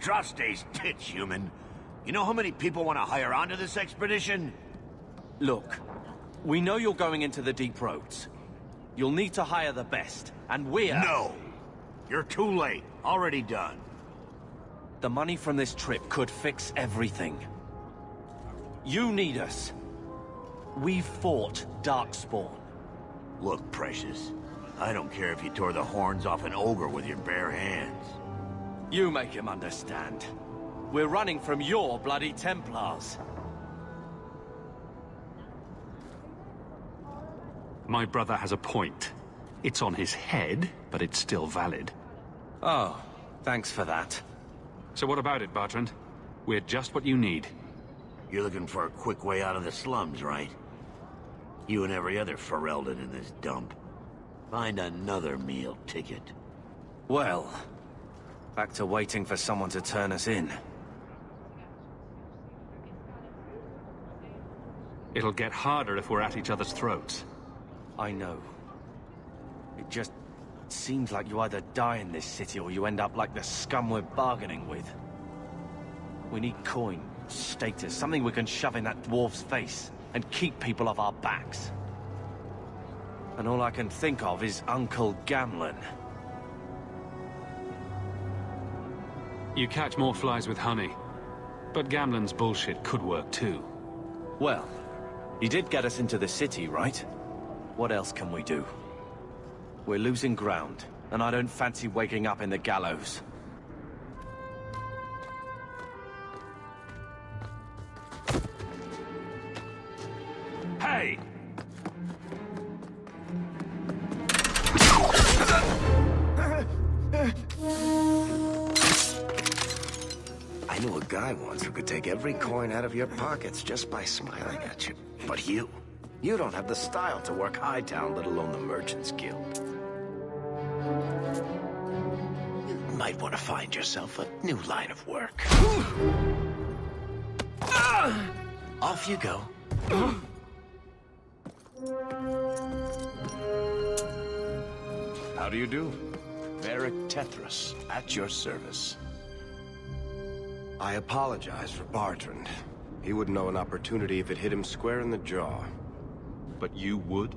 Drosta's tits, human. You know how many people want to hire onto this expedition? Look, we know you're going into the deep roads. You'll need to hire the best, and we're... No! You're too late. Already done. The money from this trip could fix everything. You need us. We've fought Darkspawn. Look, Precious. I don't care if you tore the horns off an ogre with your bare hands. You make him understand. We're running from your bloody Templars. My brother has a point. It's on his head, but it's still valid. Oh, thanks for that. So what about it, Bertrand? We're just what you need. You're looking for a quick way out of the slums, right? You and every other Ferelden in this dump. Find another meal ticket. Well, back to waiting for someone to turn us in. It'll get harder if we're at each other's throats. I know. It just seems like you either die in this city or you end up like the scum we're bargaining with. We need coin, status, something we can shove in that dwarf's face and keep people off our backs. And all I can think of is Uncle Gamlen. You catch more flies with honey. But Gamlen's bullshit could work too. Well, he did get us into the city, right? What else can we do? We're losing ground, and I don't fancy waking up in the gallows. Hey! I knew a guy once who could take every coin out of your pockets just by smiling at you. But you don't have the style to work Hightown, let alone the Merchants Guild. You might want to find yourself a new line of work. Off you go. How do you do? Varric Tethras, at your service. I apologize for Bertrand. He wouldn't know an opportunity if it hit him square in the jaw. But you would?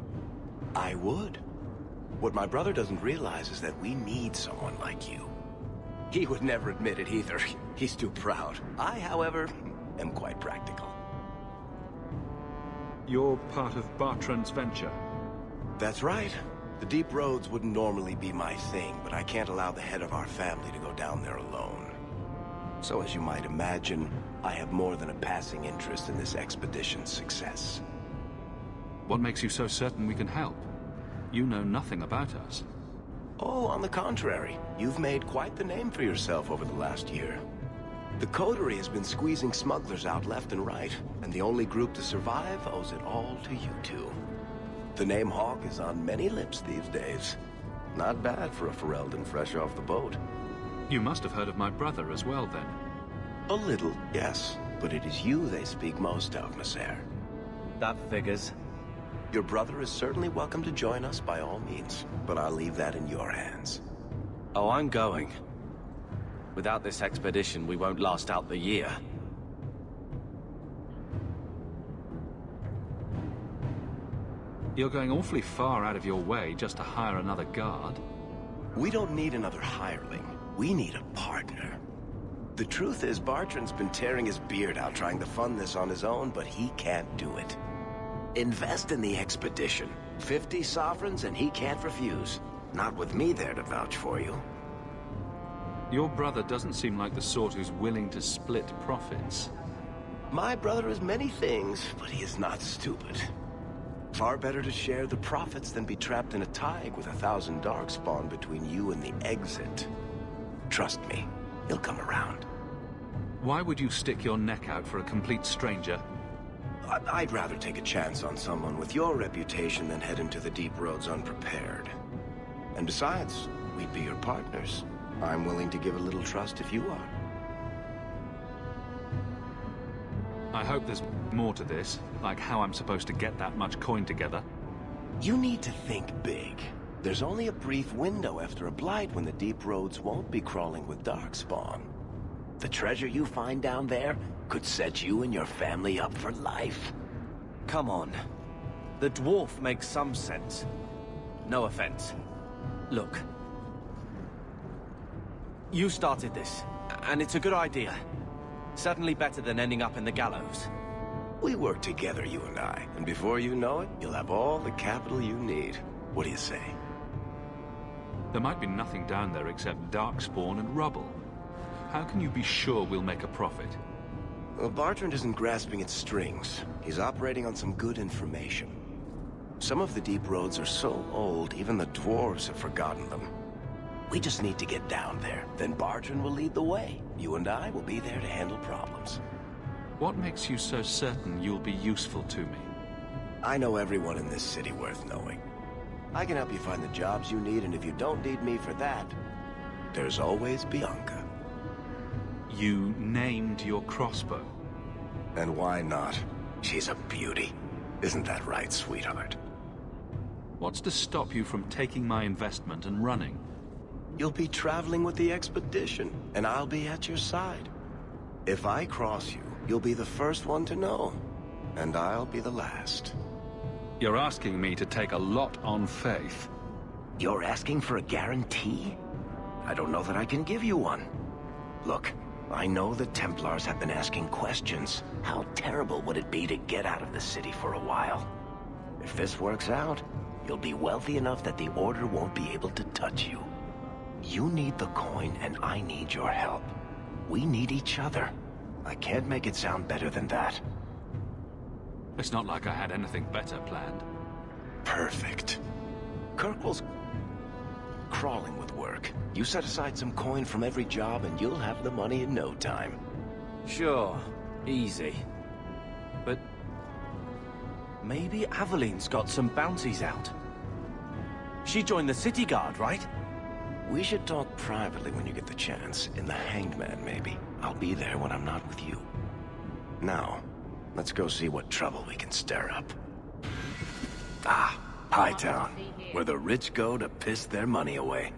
I would. What my brother doesn't realize is that we need someone like you. He would never admit it either. He's too proud. I, however, am quite practical. You're part of Bertrand's venture. That's right. The deep roads wouldn't normally be my thing, but I can't allow the head of our family to go down there alone. So as you might imagine, I have more than a passing interest in this expedition's success. What makes you so certain we can help? You know nothing about us. Oh, on the contrary. You've made quite the name for yourself over the last year. The coterie has been squeezing smugglers out left and right, and the only group to survive owes it all to you two. The name Hawk is on many lips these days. Not bad for a Ferelden fresh off the boat. You must have heard of my brother as well, then. A little, yes. But it is you they speak most of, Monsieur. That figures. Your brother is certainly welcome to join us by all means, but I'll leave that in your hands. Oh, I'm going. Without this expedition, we won't last out the year. You're going awfully far out of your way just to hire another guard. We don't need another hireling. We need a partner. The truth is, Bertrand's been tearing his beard out trying to fund this on his own, but he can't do it. Invest in the expedition. 50 sovereigns and he can't refuse. Not with me there to vouch for you. Your brother doesn't seem like the sort who's willing to split profits. My brother is many things, but he is not stupid. Far better to share the profits than be trapped in a tide with 1,000 darkspawn between you and the exit. Trust me, he'll come around. Why would you stick your neck out for a complete stranger? I'd rather take a chance on someone with your reputation than head into the deep roads unprepared. And besides, we'd be your partners. I'm willing to give a little trust if you are. I hope there's more to this, like how I'm supposed to get that much coin together. You need to think big. There's only a brief window after a blight when the deep roads won't be crawling with darkspawn. the treasure you find down there could set you and your family up for life. Come on. The dwarf makes some sense. No offense. Look. You started this, and it's a good idea. Certainly better than ending up in the gallows. We work together, you and I, and before you know it, you'll have all the capital you need. What do you say? There might be nothing down there except darkspawn and rubble. How can you be sure we'll make a profit? Well, Bartrand isn't grasping at strings. He's operating on some good information. Some of the deep roads are so old, even the dwarves have forgotten them. We just need to get down there. Then Bartrand will lead the way. You and I will be there to handle problems. What makes you so certain you'll be useful to me? I know everyone in this city worth knowing. I can help you find the jobs you need, and if you don't need me for that, there's always Bianca. You named your crossbow. And why not? She's a beauty. Isn't that right, sweetheart? What's to stop you from taking my investment and running? You'll be traveling with the expedition, and I'll be at your side. If I cross you, you'll be the first one to know, and I'll be the last. You're asking me to take a lot on faith. You're asking for a guarantee? I don't know that I can give you one. Look, I know the Templars have been asking questions. How terrible would it be to get out of the city for a while? If this works out, you'll be wealthy enough that the Order won't be able to touch you. You need the coin, and I need your help. We need each other. I can't make it sound better than that. It's not like I had anything better planned. Perfect. Kirkwall's crawling with work. You set aside some coin from every job, and you'll have the money in no time. Sure. Easy. But maybe Aveline's got some bounties out. She joined the city guard, right? We should talk privately when you get the chance. In the Hanged Man, maybe. I'll be there when I'm not with you. Now, let's go see what trouble we can stir up. Ah, Hightown, where the rich go to piss their money away.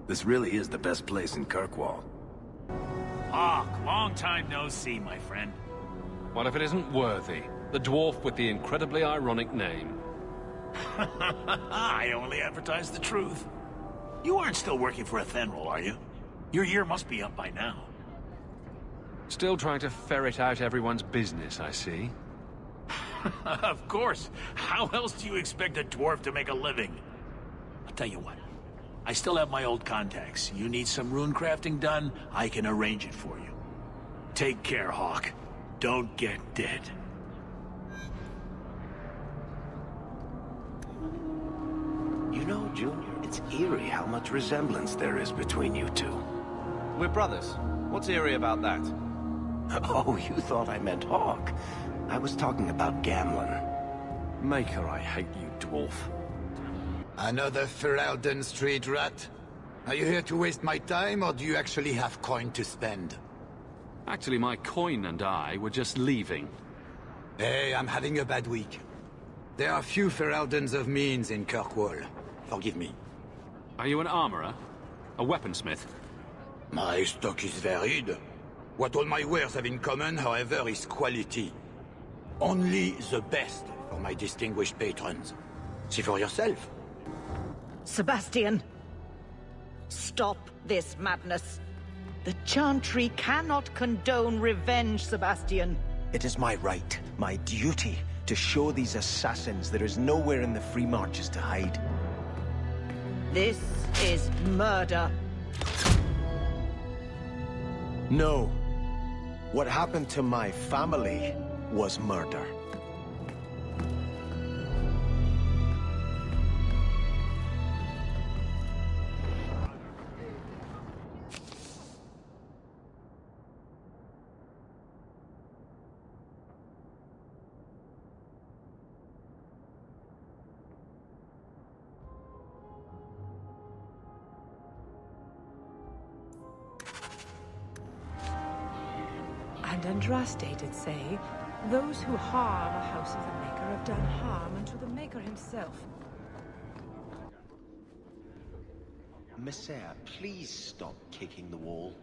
This really is the best place in Kirkwall. Hawk, long time no see, my friend. What if it isn't Worthy, the dwarf with the incredibly ironic name? I only advertise the truth. You aren't still working for a Fenril, are you? Your year must be up by now. Still trying to ferret out everyone's business, I see. Of course. How else do you expect a dwarf to make a living? I'll tell you what. I still have my old contacts. You need some rune crafting done, I can arrange it for you. Take care, Hawk. Don't get dead. You know, Junior, it's eerie how much resemblance there is between you two. We're brothers. What's eerie about that? Oh, you thought I meant Hawk. I was talking about Gamlen. Maker, I hate you, dwarf. Another Ferelden street rat? Are you here to waste my time, or do you actually have coin to spend? Actually, my coin and I were just leaving. Hey, I'm having a bad week. There are few Fereldens of means in Kirkwall. Forgive me. Are you an armorer? A weaponsmith? My stock is varied. What all my wares have in common, however, is quality. Only the best for my distinguished patrons. See for yourself. Sebastian! Stop this madness. The Chantry cannot condone revenge, Sebastian. It is my right, my duty, to show these assassins there is nowhere in the Free Marches to hide. This is murder. No. What happened to my family was murder. And Andraste did say, those who harm a house of the Maker have done harm unto the Maker himself. Messiah, please stop kicking the wall.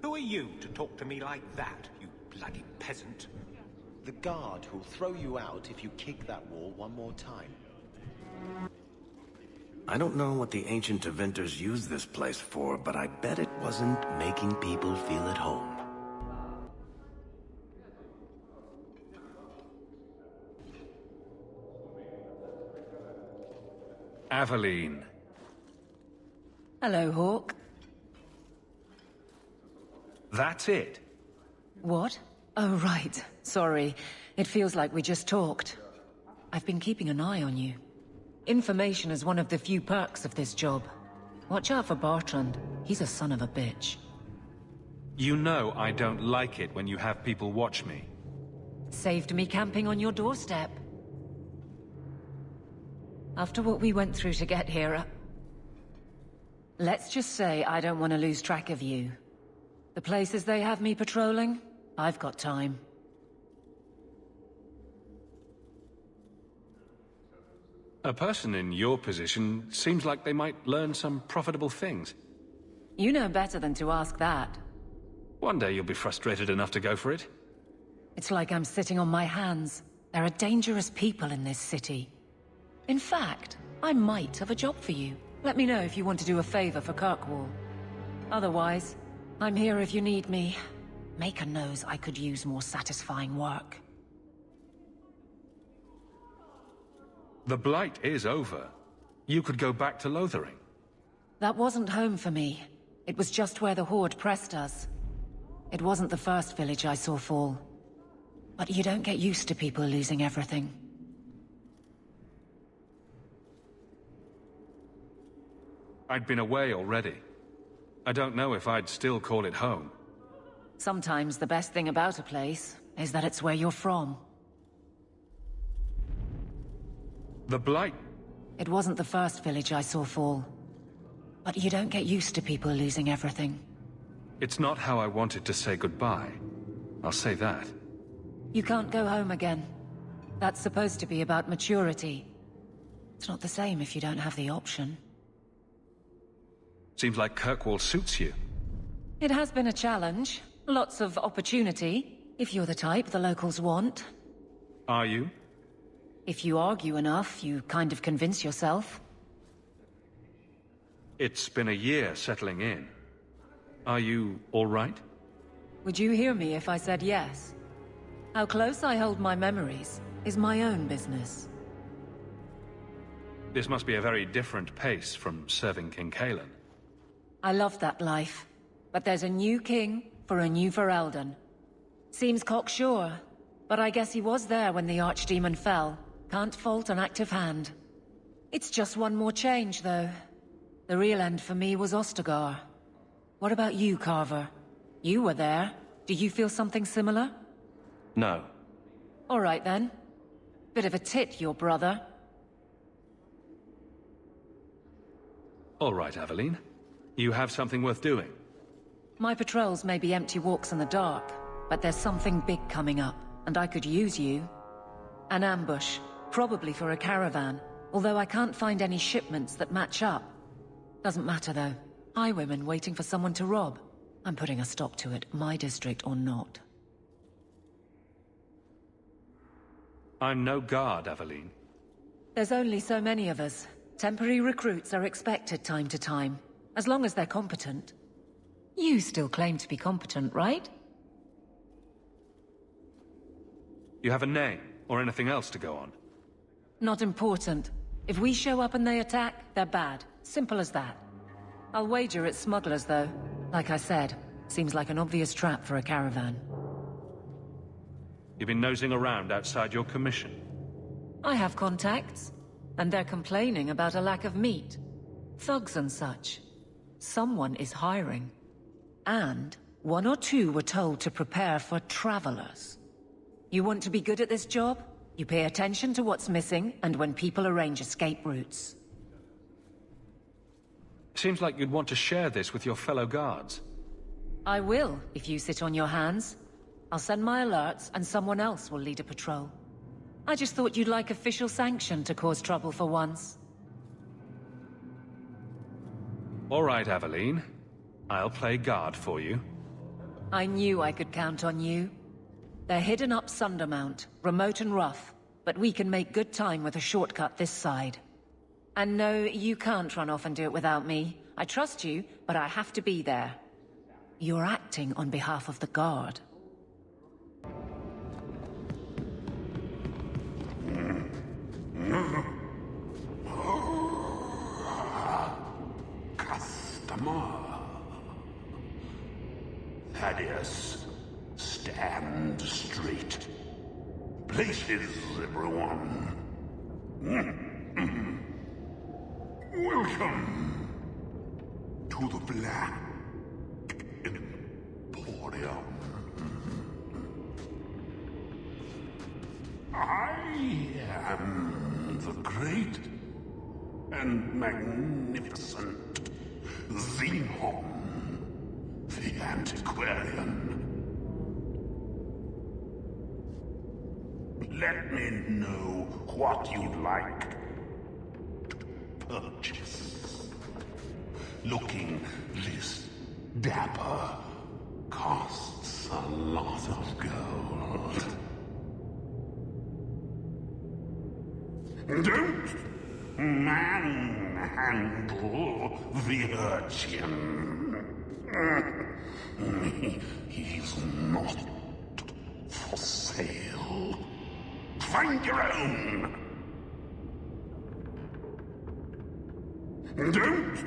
Who are you to talk to me like that, you bloody peasant? The guard who'll throw you out if you kick that wall one more time. I don't know what the ancient Tevinters used this place for, but I bet it wasn't making people feel at home. Aveline. Hello, Hawk. That's it? What? Oh, right. Sorry. It feels like we just talked. I've been keeping an eye on you. Information is one of the few perks of this job. Watch out for Bertrand. He's a son of a bitch. You know I don't like it when you have people watch me. Saved me camping on your doorstep. After what we went through to get here, let's just say I don't want to lose track of you. The places they have me patrolling, I've got time. A person in your position seems like they might learn some profitable things. You know better than to ask that. One day you'll be frustrated enough to go for it. It's like I'm sitting on my hands. There are dangerous people in this city. In fact, I might have a job for you. Let me know if you want to do a favor for Kirkwall. Otherwise, I'm here if you need me. Maker knows I could use more satisfying work. The Blight is over. You could go back to Lothering. That wasn't home for me. It was just where the Horde pressed us. It wasn't the first village I saw fall. But you don't get used to people losing everything. I'd been away already. I don't know if I'd still call it home. Sometimes the best thing about a place is that it's where you're from. The Blight... It wasn't the first village I saw fall. But you don't get used to people losing everything. It's not how I wanted to say goodbye. I'll say that. You can't go home again. That's supposed to be about maturity. It's not the same if you don't have the option. Seems like Kirkwall suits you. It has been a challenge. Lots of opportunity, if you're the type the locals want. Are you? If you argue enough, you kind of convince yourself. It's been a year settling in. Are you all right? Would you hear me if I said yes? How close I hold my memories is my own business. This must be a very different pace from serving King Cailan. I love that life. But there's a new king for a new Ferelden. Seems cocksure, but I guess he was there when the Archdemon fell. Can't fault an active hand. It's just one more change, though. The real end for me was Ostagar. What about you, Carver? You were there. Do you feel something similar? No. All right, then. Bit of a tit, your brother. All right, Aveline. You have something worth doing. My patrols may be empty walks in the dark, but there's something big coming up, and I could use you. An ambush, probably for a caravan, although I can't find any shipments that match up. Doesn't matter, though. Highwaymen waiting for someone to rob. I'm putting a stop to it, my district or not. I'm no guard, Aveline. There's only so many of us. Temporary recruits are expected time to time, as long as they're competent. You still claim to be competent, right? You have a name, or anything else to go on? Not important. If we show up and they attack, they're bad. Simple as that. I'll wager it's smugglers, though. Like I said, seems like an obvious trap for a caravan. You've been nosing around outside your commission. I have contacts, and they're complaining about a lack of meat. Thugs and such. Someone is hiring. And one or two were told to prepare for travelers. You want to be good at this job? You pay attention to what's missing, and when people arrange escape routes. Seems like you'd want to share this with your fellow guards. I will, if you sit on your hands. I'll send my alerts, and someone else will lead a patrol. I just thought you'd like official sanction to cause trouble for once. All right, Aveline. I'll play guard for you. I knew I could count on you. They're hidden up Sundermount, remote and rough, but we can make good time with a shortcut this side. And no, you can't run off and do it without me. I trust you, but I have to be there. You're acting on behalf of the Guard. Customer. Thaddeus, stand straight. Places, everyone. Welcome to the Black Emporium. I am the great and magnificent Xenon, the antiquarian. Let me know what you'd like to purchase. Looking this dapper costs a lot of gold. Don't manhandle the urchin. He's not for sale. Find your own. Don't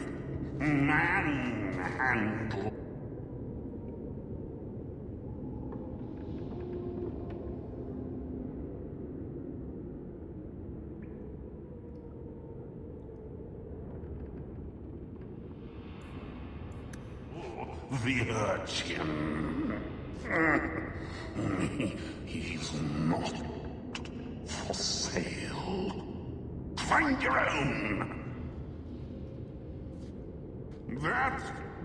manhandle. The urchin. He's not for sale. Find your own. That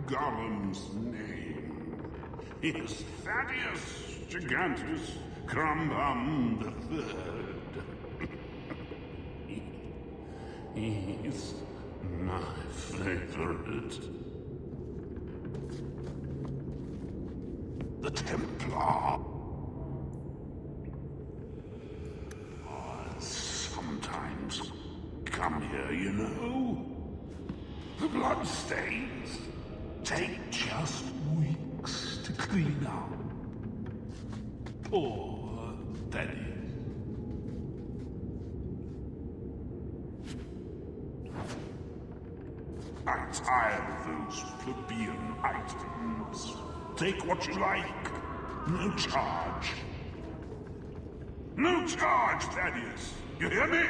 golem's name is Thaddeus Gigantus Crumbum III. He's my favorite. The Templar. Sometimes come here, you know. The bloodstains take just weeks to clean up. Poor Daddy. I'm tired of those plebeian items. Take what you like. No charge. No charge, Thaddeus. You hear me?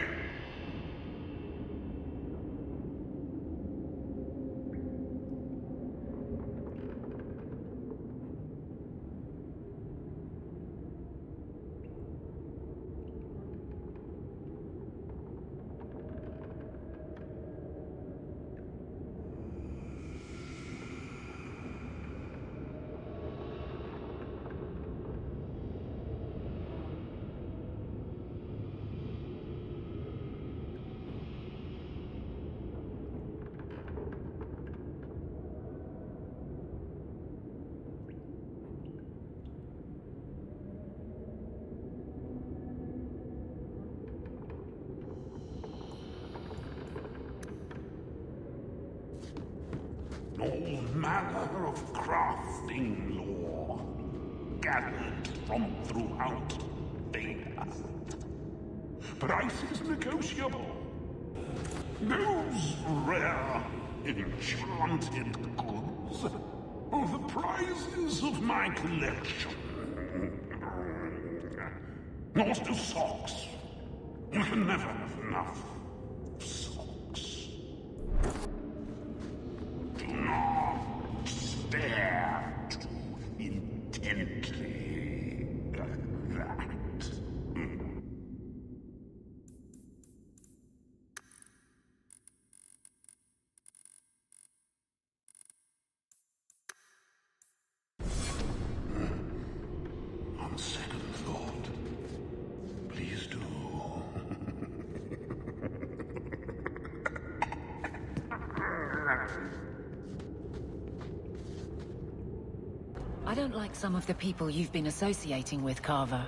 All manner of crafting lore gathered from throughout the earth. Prices negotiable. Those rare, enchanted goods are the prizes of my collection. Also socks. You can never have enough socks. Do not stare too intently like that. On second thought, please do. I don't like some of the people you've been associating with, Carver.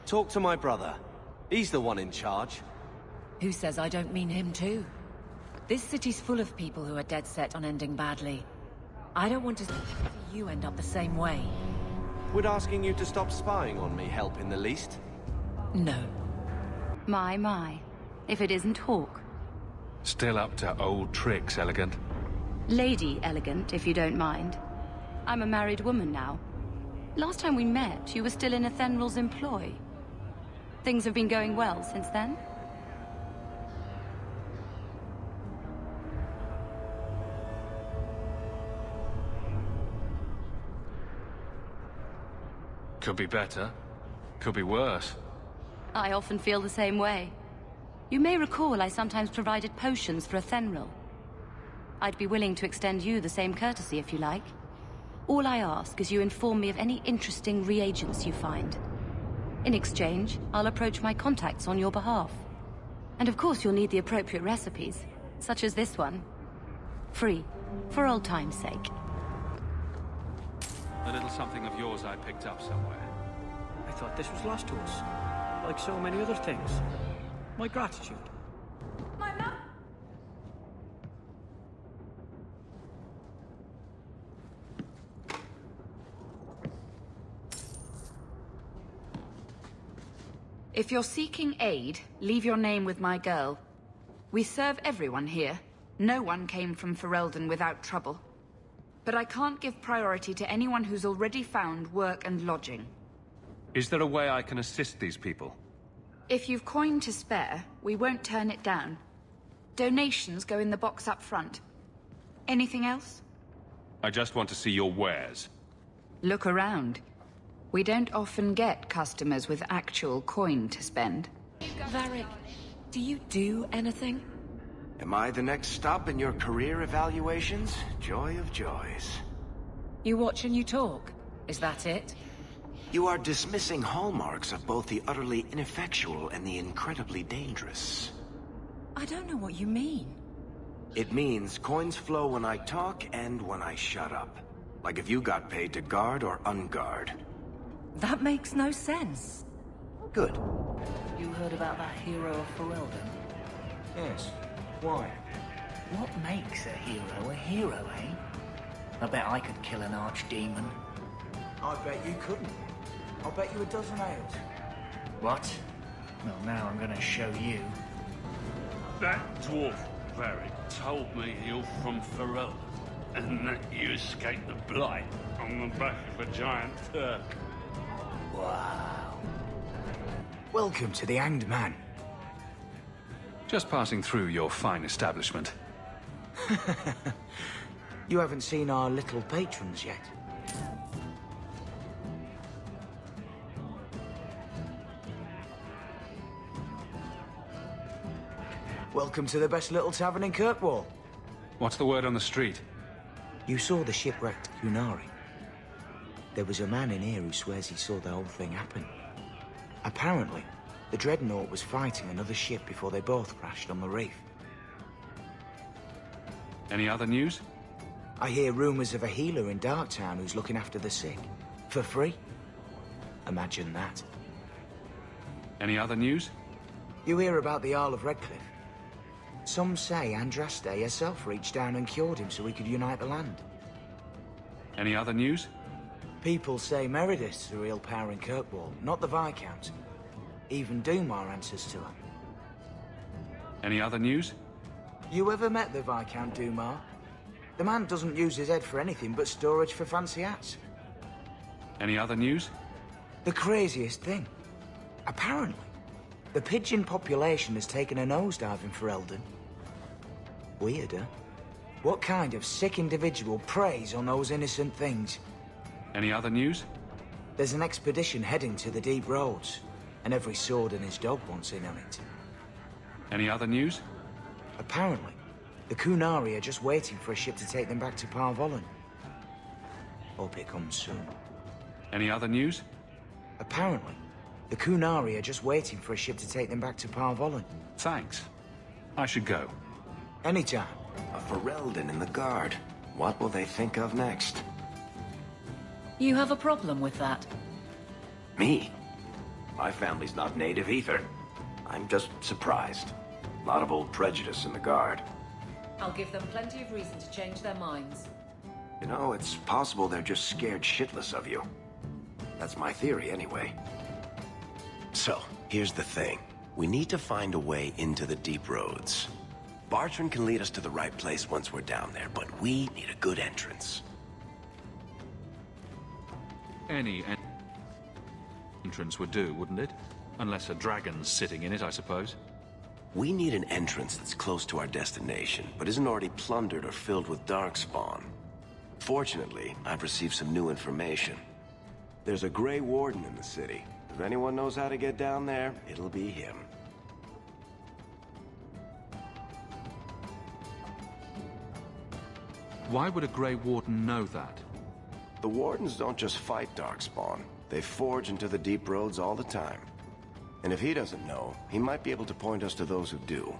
Talk to my brother. He's the one in charge. Who says I don't mean him too? This city's full of people who are dead set on ending badly. I don't want to see you end up the same way. Would asking you to stop spying on me help in the least? No. My. If it isn't Hawk. Still up to old tricks, Elegant. Lady Elegant, if you don't mind. I'm a married woman now. Last time we met, you were still in Fenril's employ. Things have been going well since then? Could be better. Could be worse. I often feel the same way. You may recall I sometimes provided potions for Fenril. I'd be willing to extend you the same courtesy if you like. All I ask is you inform me of any interesting reagents you find. In exchange, I'll approach my contacts on your behalf. And of course you'll need the appropriate recipes, such as this one. Free, for old time's sake. A little something of yours I picked up somewhere. I thought this was lost to us, like so many other things. My gratitude. My mum? If you're seeking aid, leave your name with my girl. We serve everyone here. No one came from Ferelden without trouble. But I can't give priority to anyone who's already found work and lodging. Is there a way I can assist these people? If you've coin to spare, we won't turn it down. Donations go in the box up front. Anything else? I just want to see your wares. Look around. We don't often get customers with actual coin to spend. Varric, do you do anything? Am I the next stop in your career evaluations? Joy of joys. You watch and you talk. Is that it? You are dismissing hallmarks of both the utterly ineffectual and the incredibly dangerous. I don't know what you mean. It means coins flow when I talk and when I shut up. Like if you got paid to guard or unguard. That makes no sense. Good. You heard about that hero of Ferelden? Yes. Why? What makes a hero, eh? I bet I could kill an archdemon. I bet you couldn't. I'll bet you a dozen ales. What? Well, now I'm gonna show you. That dwarf Varric told me you're from Ferelden, and that you escaped the blight on the back of a giant Turk. Wow. Welcome to the Hanged Man. Just passing through your fine establishment. You haven't seen our little patrons yet. Welcome to the best little tavern in Kirkwall. What's the word on the street? You saw the shipwrecked Kunari. There was a man in here who swears he saw the whole thing happen. Apparently, the Dreadnought was fighting another ship before they both crashed on the reef. Any other news? I hear rumors of a healer in Darktown who's looking after the sick. For free. Imagine that. Any other news? You hear about the Isle of Redcliffe? Some say Andraste herself reached down and cured him so he could unite the land. Any other news? People say Meredith's the real power in Kirkwall, not the Viscount. Even Dumar answers to her. Any other news? You ever met the Viscount Dumar? The man doesn't use his head for anything but storage for fancy hats. Any other news? The craziest thing. Apparently, the pigeon population has taken a nosedive in Ferelden. Weird, huh? What kind of sick individual preys on those innocent things? Any other news? There's an expedition heading to the deep roads, and every sword and his dog wants in on it. Any other news? Apparently, the Kunari are just waiting for a ship to take them back to Parvollen. Hope it comes soon. Any other news? Apparently, the Kunari are just waiting for a ship to take them back to Parvollen. Thanks. I should go. Anytime. A Ferelden in the guard. What will they think of next? You have a problem with that? Me? My family's not native either. I'm just surprised. A lot of old prejudice in the Guard. I'll give them plenty of reason to change their minds. You know, it's possible they're just scared shitless of you. That's my theory, anyway. So, here's the thing. We need to find a way into the deep roads. Bartrand can lead us to the right place once we're down there, but we need a good entrance. Any entrance would do, wouldn't it? Unless a dragon's sitting in it, I suppose. We need an entrance that's close to our destination, but isn't already plundered or filled with darkspawn. Fortunately, I've received some new information. There's a Grey Warden in the city. If anyone knows how to get down there, it'll be him. Why would a Grey Warden know that? The Wardens don't just fight darkspawn. They forge into the deep roads all the time. And if he doesn't know, he might be able to point us to those who do.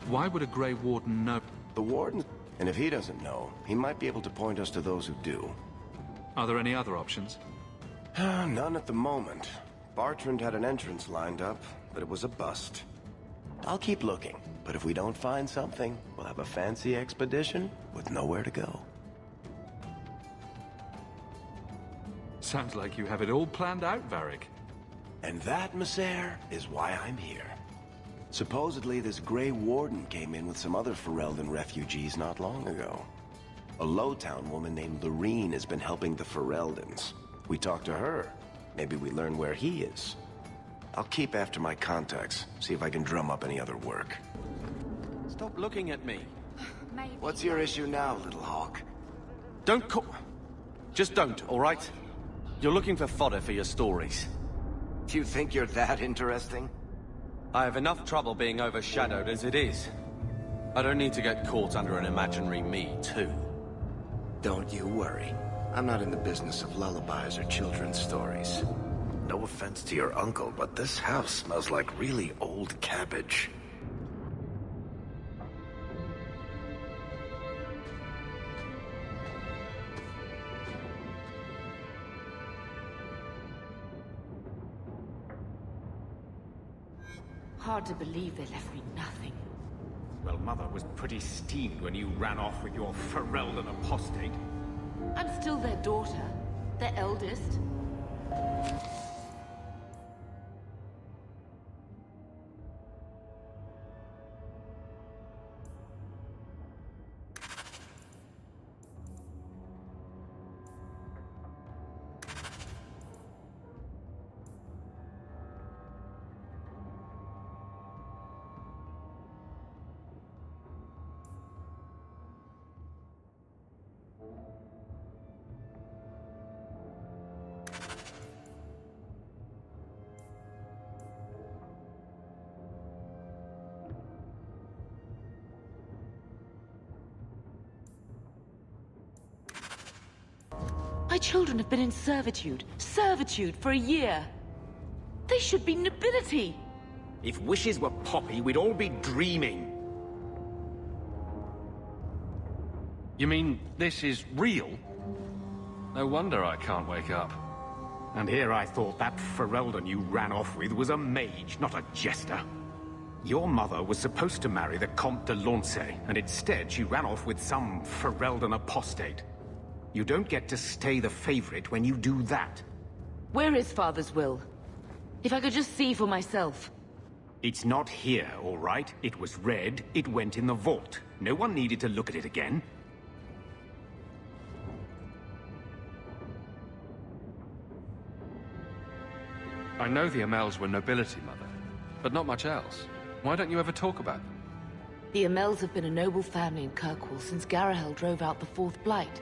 Why would a Grey Warden know? The Warden... And if he doesn't know, he might be able to point us to those who do. Are there any other options? None at the moment. Bartrand had an entrance lined up, but it was a bust. I'll keep looking, but if we don't find something, we'll have a fancy expedition with nowhere to go. Sounds like you have it all planned out, Varric. And that, Messer, is why I'm here. Supposedly, this Grey Warden came in with some other Ferelden refugees not long ago. A Lowtown woman named Lorene has been helping the Fereldans. We talked to her. Maybe we learn where he is. I'll keep after my contacts, see if I can drum up any other work. Stop looking at me. What's your issue now, little hawk? Don't call... Just don't, all right? You're looking for fodder for your stories. Do you think you're that interesting? I have enough trouble being overshadowed as it is. I don't need to get caught under an imaginary me, too. Don't you worry. I'm not in the business of lullabies or children's stories. No offense to your uncle, but this house smells like really old cabbage. Hard to believe they left me nothing. Well, Mother was pretty steamed when you ran off with your Ferelden apostate. I'm still their daughter. Their eldest. My children have been in servitude for a year. They should be nobility. If wishes were poppy, we'd all be dreaming. You mean this is real? No wonder I can't wake up. And here I thought that Ferelden you ran off with was a mage, not a jester. Your mother was supposed to marry the Comte de Lancey, and instead she ran off with some Ferelden apostate. You don't get to stay the favorite when you do that. Where is Father's will? If I could just see for myself. It's not here, all right? It was read, it went in the vault. No one needed to look at it again. I know the Amels were nobility, Mother, but not much else. Why don't you ever talk about them? The Amels have been a noble family in Kirkwall since Garahel drove out the Fourth Blight.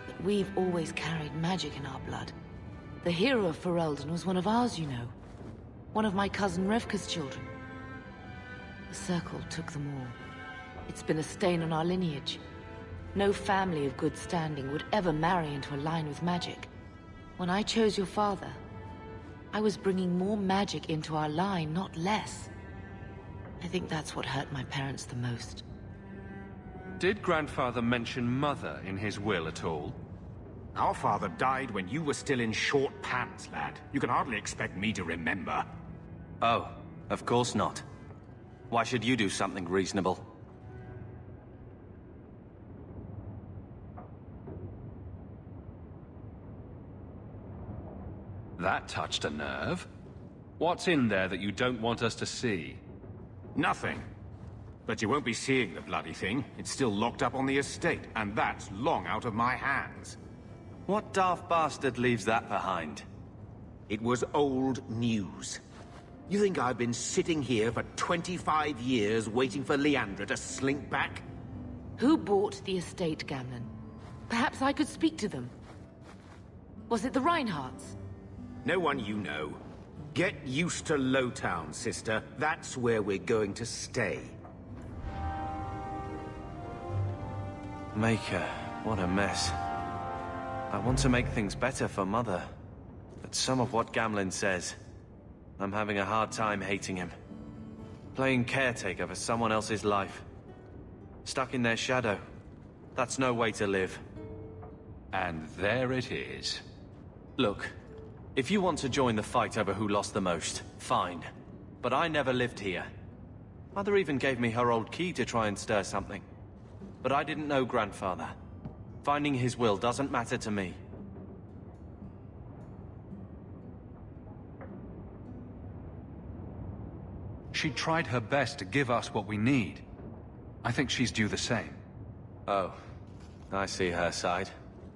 But we've always carried magic in our blood. The hero of Ferelden was one of ours, you know. One of my cousin Revka's children. The Circle took them all. It's been a stain on our lineage. No family of good standing would ever marry into a line with magic. When I chose your father, I was bringing more magic into our line, not less. I think that's what hurt my parents the most. Did Grandfather mention Mother in his will at all? Our father died when you were still in short pants, lad. You can hardly expect me to remember. Oh, of course not. Why should you do something reasonable? That touched a nerve. What's in there that you don't want us to see? Nothing. But you won't be seeing the bloody thing. It's still locked up on the estate, and that's long out of my hands. What daft bastard leaves that behind? It was old news. You think I've been sitting here for 25 years waiting for Leandra to slink back? Who bought the estate, Gamlen? Perhaps I could speak to them. Was it the Reinhardts? No one you know. Get used to Lowtown, sister. That's where we're going to stay. Maker, what a mess. I want to make things better for Mother. But some of what Gamlen says, I'm having a hard time hating him. Playing caretaker for someone else's life. Stuck in their shadow. That's no way to live. And there it is. Look, if you want to join the fight over who lost the most, fine. But I never lived here. Mother even gave me her old key to try and stir something. But I didn't know Grandfather. Finding his will doesn't matter to me. She tried her best to give us what we need. I think she's due the same. Oh, I see her side.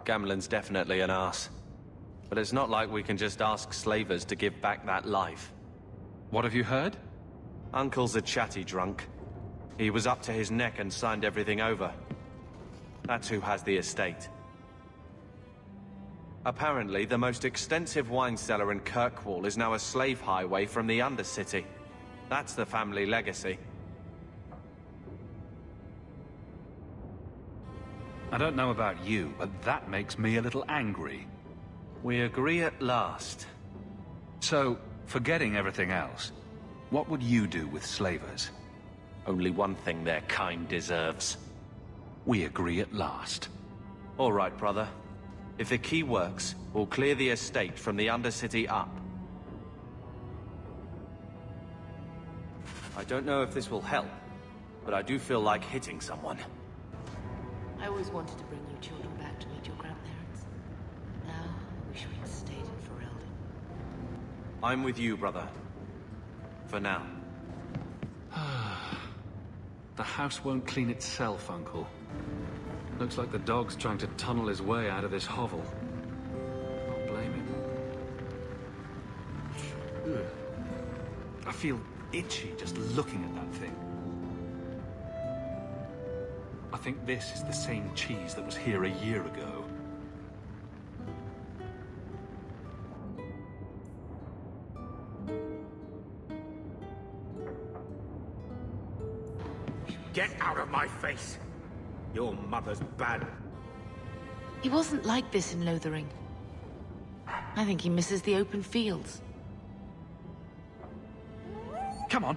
Gamlen's definitely an arse. But it's not like we can just ask slavers to give back that life. What have you heard? Uncle's a chatty drunk. He was up to his neck and signed everything over. That's who has the estate. Apparently, the most extensive wine cellar in Kirkwall is now a slave highway from the Undercity. That's the family legacy. I don't know about you, but that makes me a little angry. We agree at last. So, forgetting everything else, what would you do with slavers? Only one thing their kind deserves. We agree at last. All right, brother. If the key works, we'll clear the estate from the Undercity up. I don't know if this will help, but I do feel like hitting someone. I always wanted to bring you children back to meet your grandparents. Now, I wish we'd stayed in Ferelden. I'm with you, brother. For now. The house won't clean itself, Uncle. Looks like the dog's trying to tunnel his way out of this hovel. Don't blame him. Ugh. I feel itchy just looking at that thing. I think this is the same cheese that was here a year ago. Get out of my face! Your mother's bad. He wasn't like this in Lothering. I think he misses the open fields. Come on,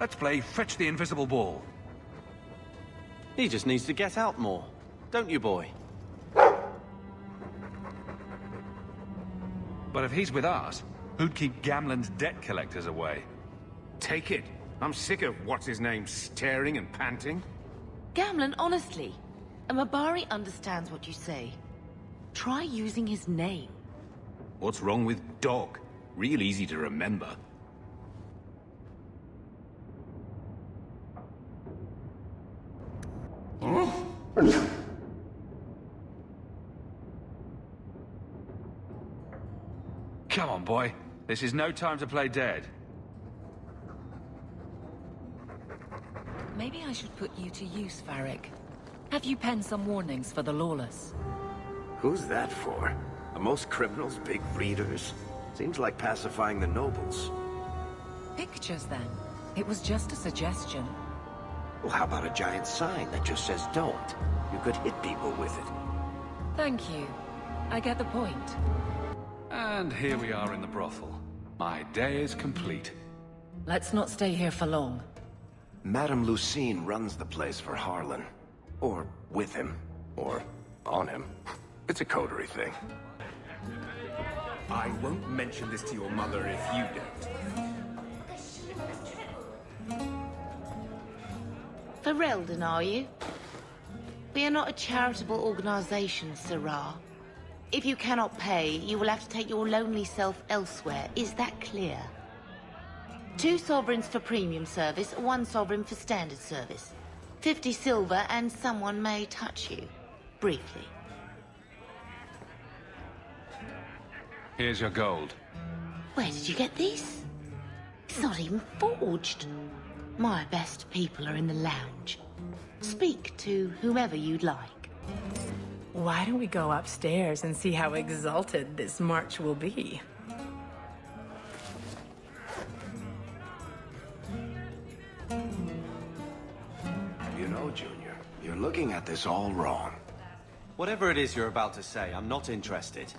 let's play Fetch the Invisible Ball. He just needs to get out more. Don't you, boy? But if he's with us, who'd keep Gamlen's debt collectors away? Take it. I'm sick of what's-his-name staring and panting. Gamlen, honestly, a Mabari understands what you say. Try using his name. What's wrong with dog? Real easy to remember. Come on, boy. This is no time to play dead. Maybe I should put you to use, Varric. Have you penned some warnings for the lawless? Who's that for? Are most criminals big readers? Seems like pacifying the nobles. Pictures, then. It was just a suggestion. Well, how about a giant sign that just says don't? You could hit people with it. Thank you. I get the point. And here we are in the brothel. My day is complete. Let's not stay here for long. Madame Lucine runs the place for Harlan. Or with him. Or on him. It's a coterie thing. I won't mention this to your mother if you don't. Ferelden, are you? We are not a charitable organization, Sirrah. If you cannot pay, you will have to take your lonely self elsewhere. Is that clear? 2 sovereigns for premium service, 1 sovereign for standard service. 50 silver and someone may touch you. Briefly. Here's your gold. Where did you get this? It's not even forged. My best people are in the lounge. Speak to whomever you'd like. Why don't we go upstairs and see how exalted this march will be? You know, Junior, you're looking at this all wrong. Whatever it is you're about to say, I'm not interested.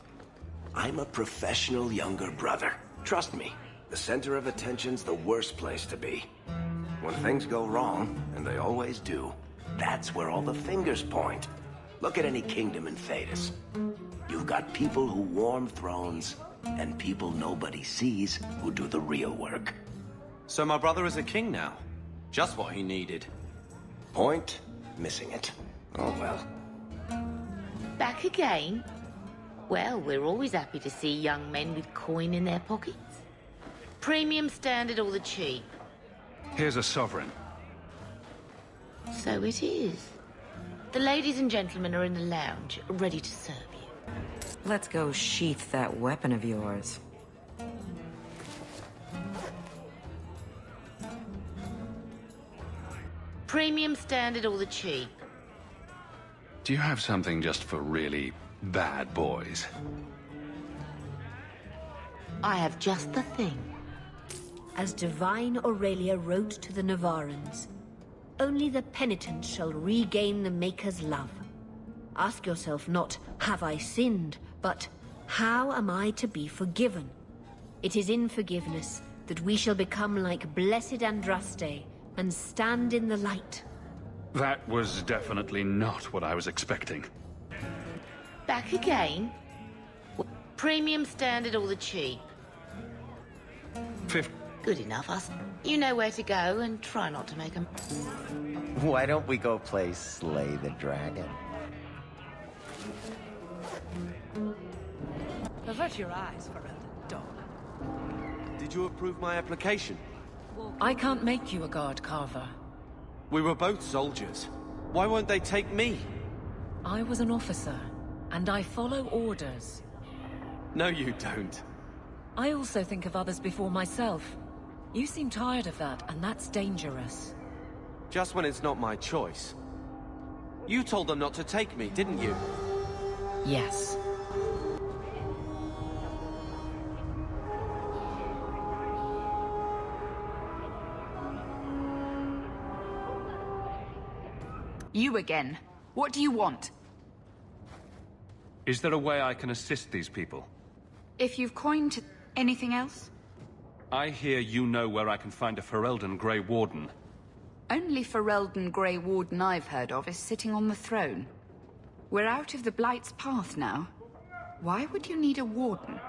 I'm a professional younger brother. Trust me, the center of attention's the worst place to be. When things go wrong, and they always do, that's where all the fingers point. Look at any kingdom in Thedas. You've got people who warm thrones, and people nobody sees who do the real work. So my brother is a king now. Just what he needed. Point, missing it. Oh well. Back again? Well, we're always happy to see young men with coin in their pockets. Premium, standard, or the cheap? Here's a sovereign. So it is. The ladies and gentlemen are in the lounge, ready to serve you. Let's go sheath that weapon of yours. Premium, standard, or the cheap? Do you have something just for really bad boys? I have just the thing. As divine Aurelia wrote to the Navarrans, only the penitent shall regain the Maker's love. Ask yourself not, have I sinned, but how am I to be forgiven? It is in forgiveness that we shall become like blessed Andraste and stand in the light. That was definitely not what I was expecting. Back again? Premium, standard, or the cheap? 50. Good enough, us. You know where to go, and try not to make them. Why don't we go play Slay the Dragon? Avert your eyes, Ferelden, dog. Did you approve my application? I can't make you a guard, Carver. We were both soldiers. Why won't they take me? I was an officer, and I follow orders. No, you don't. I also think of others before myself. You seem tired of that, and that's dangerous. Just when it's not my choice. You told them not to take me, didn't you? Yes. You again. What do you want? Is there a way I can assist these people? If you've coined anything else? I hear you know where I can find a Ferelden Grey Warden. Only Ferelden Grey Warden I've heard of is sitting on the throne. We're out of the Blight's path now. Why would you need a warden?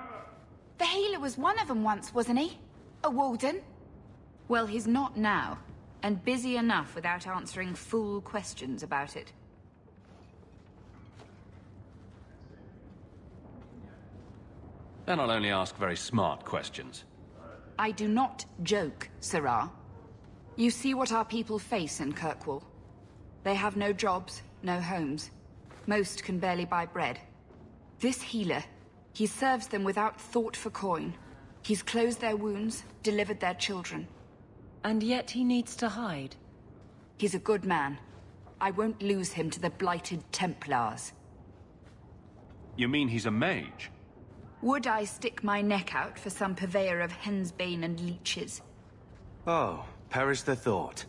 The healer was one of them once, wasn't he? A warden? Well, he's not now, and busy enough without answering fool questions about it. Then I'll only ask very smart questions. I do not joke, Sirrah. You see what our people face in Kirkwall. They have no jobs, no homes. Most can barely buy bread. This healer, he serves them without thought for coin. He's closed their wounds, delivered their children. And yet he needs to hide. He's a good man. I won't lose him to the blighted Templars. You mean he's a mage? Would I stick my neck out for some purveyor of hensbane and leeches? Oh, perish the thought.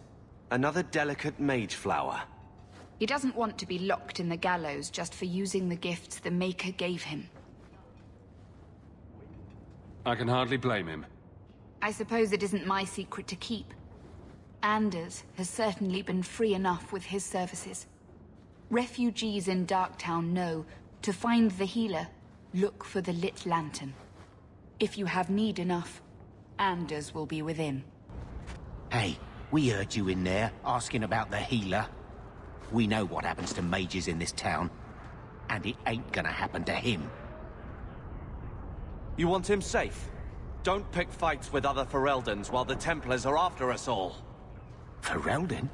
Another delicate mage flower. He doesn't want to be locked in the gallows just for using the gifts the Maker gave him. I can hardly blame him. I suppose it isn't my secret to keep. Anders has certainly been free enough with his services. Refugees in Darktown know to find the healer, look for the lit lantern. If you have need enough, Anders will be within. Hey, we heard you in there, asking about the healer. We know what happens to mages in this town. And it ain't gonna happen to him. You want him safe? Don't pick fights with other Fereldans while the Templars are after us all. Ferelden?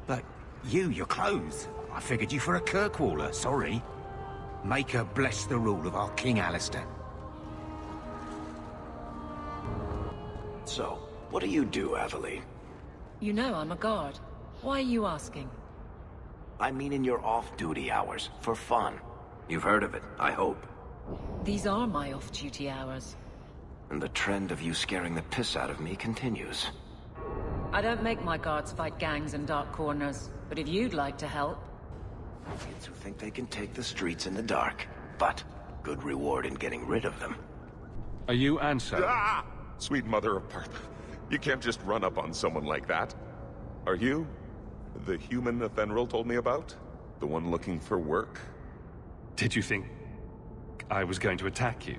But your clothes. I figured you for a Kirkwaller, sorry. Make her bless the rule of our King Alistair. So, what do you do, Aveline? You know I'm a guard. Why are you asking? I mean in your off-duty hours, for fun. You've heard of it, I hope. These are my off-duty hours. And the trend of you scaring the piss out of me continues. I don't make my guards fight gangs in dark corners, but if you'd like to help... Kids who think they can take the streets in the dark, but good reward in getting rid of them. Are you Anso? Ah! Sweet mother of part. You can't just run up on someone like that. Are you the human Fenril told me about? The one looking for work? Did you think I was going to attack you?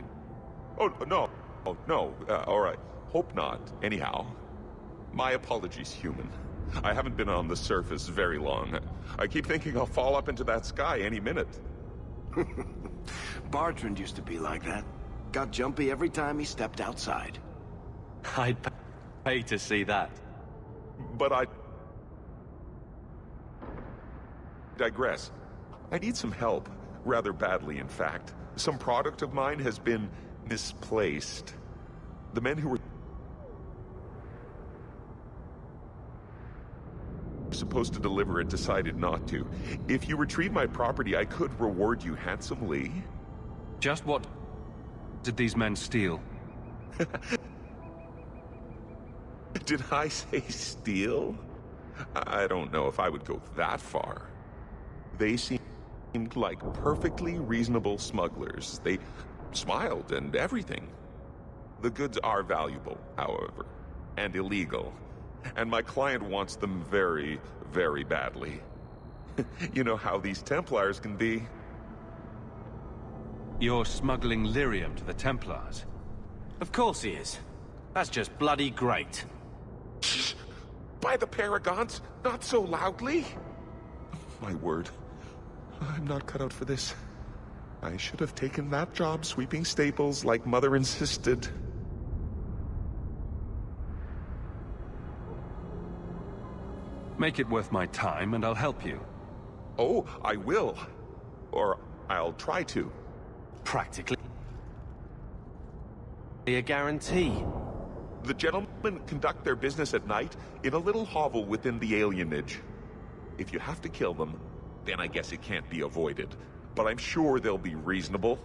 Oh, no. Oh, no. All right. Hope not. Anyhow. My apologies, human. I haven't been on the surface very long. I keep thinking I'll fall up into that sky any minute. Bartrand used to be like that. Got jumpy every time he stepped outside. I'd pay to see that. But I digress. I need some help. Rather badly, in fact. Some product of mine has been misplaced. The men who were supposed to deliver it decided not to. If you retrieve my property, I could reward you handsomely. Just what did these men steal? Did I say steal? I don't know if I would go that far. They seemed like perfectly reasonable smugglers. They smiled and everything. The goods are valuable, however, and illegal. And my client wants them very, very badly. You know how these Templars can be. You're smuggling lyrium to the Templars? Of course he is. That's just bloody great. By the Paragons, not so loudly. My word, I'm not cut out for this. I should have taken that job sweeping stables like Mother insisted. Make it worth my time and I'll help you. Oh, I will. Or I'll try to. Practically a guarantee. The gentlemen conduct their business at night in a little hovel within the alienage. If you have to kill them, then I guess it can't be avoided. But I'm sure they'll be reasonable.